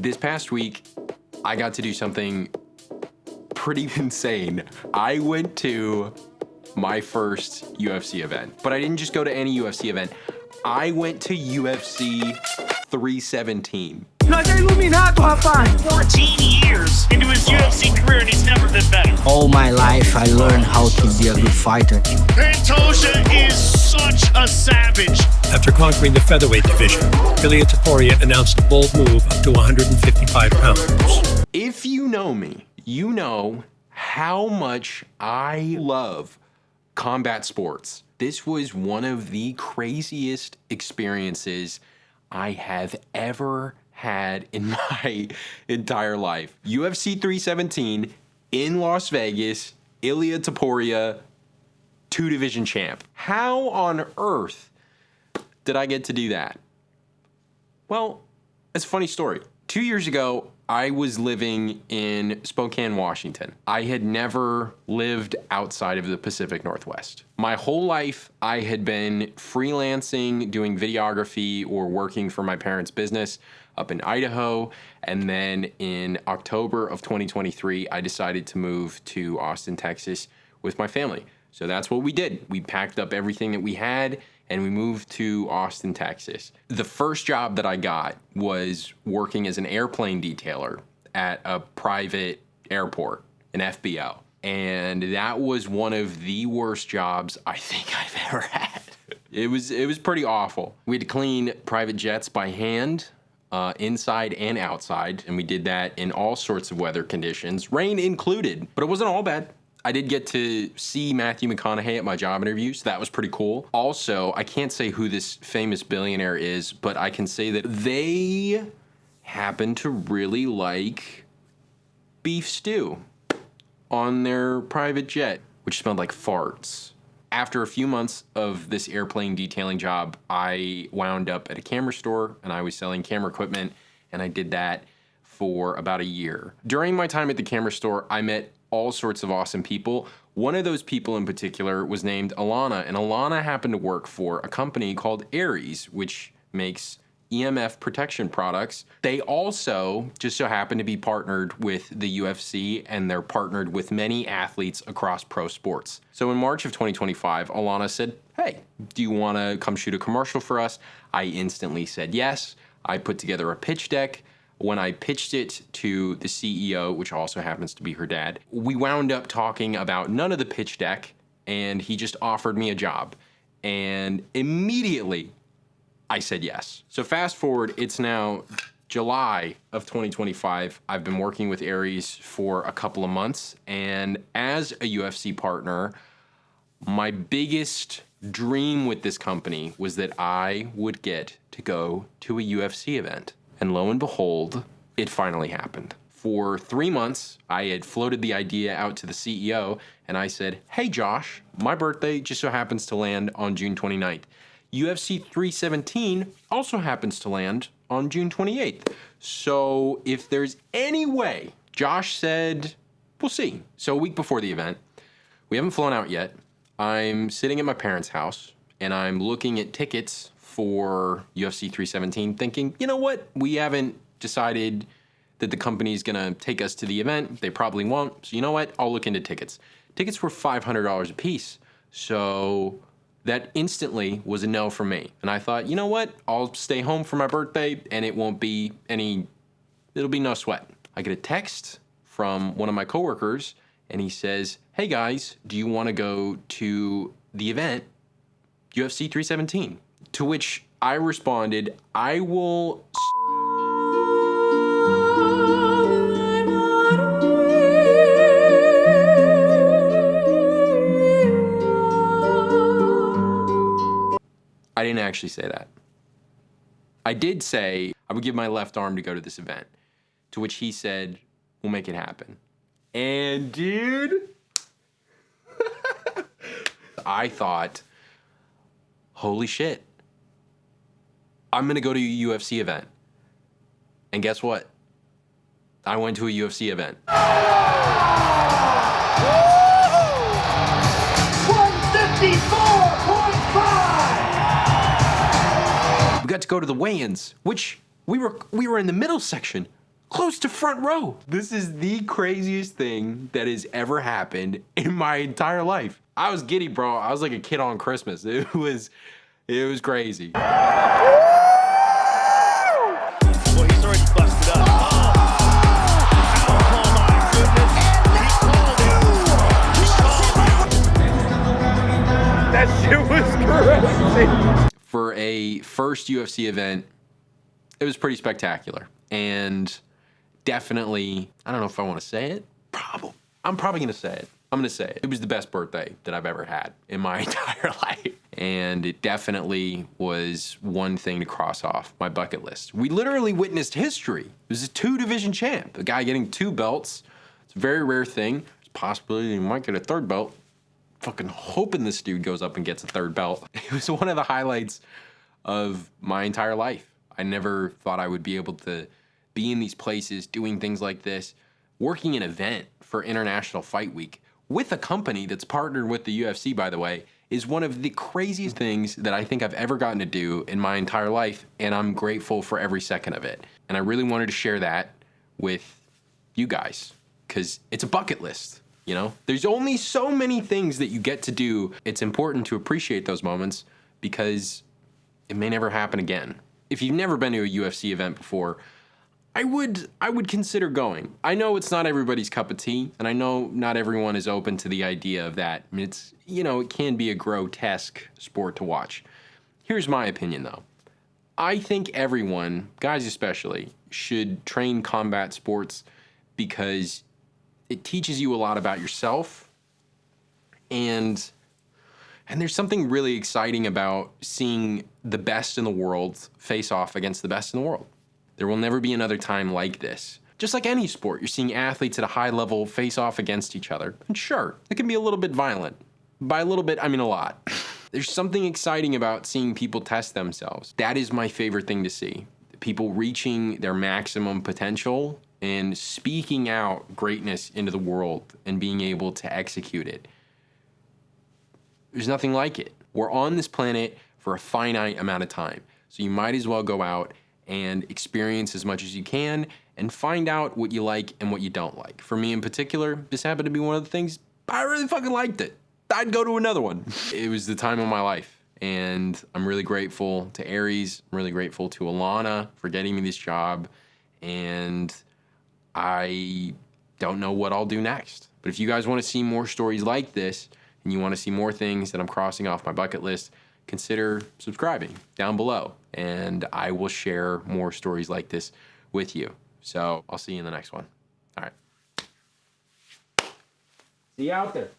This past week, I got to do something pretty insane. I went to my first UFC event, but I didn't just go to any UFC event. I went to UFC 317. Nós é iluminado, rapaz. 14 years into his UFC career and he's never been better. All my life I learned how to be a good fighter. Pantoja is such a savage. After conquering the featherweight division, Ilia Topuria announced a bold move up to 155 pounds. If you know me, you know how much I love combat sports. This was one of the craziest experiences I have ever had in my entire life. UFC 317 in Las Vegas, Ilia Topuria, 2-division champ. How on earth did I get to do that? Well, it's a funny story. 2 years ago, I was living in Spokane, Washington. I had never lived outside of the Pacific Northwest. My whole life, I had been freelancing, doing videography, or working for my parents' business up in Idaho. And then in October of 2023, I decided to move to Austin, Texas with my family. So that's what we did. We packed up everything that we had and we moved to Austin, Texas. The first job that I got was working as an airplane detailer at a private airport, an FBO. And that was one of the worst jobs I think I've ever had. It was pretty awful. We had to clean private jets by hand, inside and outside, and we did that in all sorts of weather conditions, rain included, but it wasn't all bad. I did get to see Matthew McConaughey at my job interview, so that was pretty cool. Also, I can't say who this famous billionaire is, but I can say that they happen to really like beef stew on their private jet, which smelled like farts. After a few months of this airplane detailing job, I wound up at a camera store and I was selling camera equipment, and I did that for about a year. During my time at the camera store, I met all sorts of awesome people. One of those people in particular was named Alana, and Alana happened to work for a company called Aries, which makes EMF protection products. They also just so happen to be partnered with the UFC, and they're partnered with many athletes across pro sports. So in March of 2025, Alana said, "Hey, do you want to come shoot a commercial for us?" I instantly said yes. I put together a pitch deck. When I pitched it to the CEO, which also happens to be her dad, we wound up talking about none of the pitch deck, and he just offered me a job. And immediately, I said yes. So fast forward, it's now July of 2025. I've been working with Aries for a couple of months, and as a UFC partner, my biggest dream with this company was that I would get to go to a UFC event. And lo and behold, it finally happened. For 3 months, I had floated the idea out to the CEO, and I said, "Hey Josh, my birthday just so happens to land on June 29th. UFC 317 also happens to land on June 28th. So if there's any way," Josh said, "We'll see." So a week before the event, we haven't flown out yet. I'm sitting at my parents' house, and I'm looking at tickets for UFC 317, thinking, you know what? We haven't decided that the company's gonna take us to the event. They probably won't. So you know what? I'll look into tickets. Tickets were $500 a piece. So that instantly was a no for me. And I thought, you know what? I'll stay home for my birthday and it'll be no sweat. I get a text from one of my coworkers and he says, "Hey guys, do you wanna go to the event, UFC 317? To which I responded, "I will I didn't actually say that. I did say I would give my left arm to go to this event, to which he said, "We'll make it happen." And dude, I thought, holy shit, I'm gonna go to a UFC event. And guess what? I went to a UFC event. 154.5! We got to go to the weigh-ins, which we were in the middle section close to front row. This is the craziest thing that has ever happened in my entire life. I was giddy, bro. I was like a kid on Christmas. It was crazy. Well, he's already busted up. Oh, my goodness. That shit was crazy. For a first UFC event, it was pretty spectacular. And definitely, I don't know if I want to say it. I'm probably going to say it. I'm going to say it. It was the best birthday that I've ever had in my entire life. And it definitely was one thing to cross off my bucket list. We literally witnessed history. It was a 2-division champ, a guy getting 2 belts. It's a very rare thing. There's a possibility he might get a 3rd belt. Fucking hoping this dude goes up and gets a 3rd belt. It was one of the highlights of my entire life. I never thought I would be able to be in these places, doing things like this, working an event for International Fight Week with a company that's partnered with the UFC, by the way, is one of the craziest things that I think I've ever gotten to do in my entire life, and I'm grateful for every second of it. And I really wanted to share that with you guys, because it's a bucket list, you know? There's only so many things that you get to do. It's important to appreciate those moments because it may never happen again. If you've never been to a UFC event before, I would consider going. I know it's not everybody's cup of tea, and I know not everyone is open to the idea of that. I mean, it's, you know, it can be a grotesque sport to watch. Here's my opinion, though. I think everyone, guys especially, should train combat sports because it teaches you a lot about yourself, and there's something really exciting about seeing the best in the world face off against the best in the world. There will never be another time like this. Just like any sport, you're seeing athletes at a high level face off against each other. And sure, it can be a little bit violent. By a little bit, I mean a lot. There's something exciting about seeing people test themselves. That is my favorite thing to see. People reaching their maximum potential and speaking out greatness into the world and being able to execute it. There's nothing like it. We're on this planet for a finite amount of time. So you might as well go out and experience as much as you can and find out what you like and what you don't like. For me in particular, this happened to be one of the things I really fucking liked it. I'd go to another one. It was the time of my life. And I'm really grateful to Aries. I'm really grateful to Alana for getting me this job. And I don't know what I'll do next. But if you guys want to see more stories like this and you want to see more things that I'm crossing off my bucket list, consider subscribing down below, and I will share more stories like this with you. So I'll see you in the next one. All right. See you out there.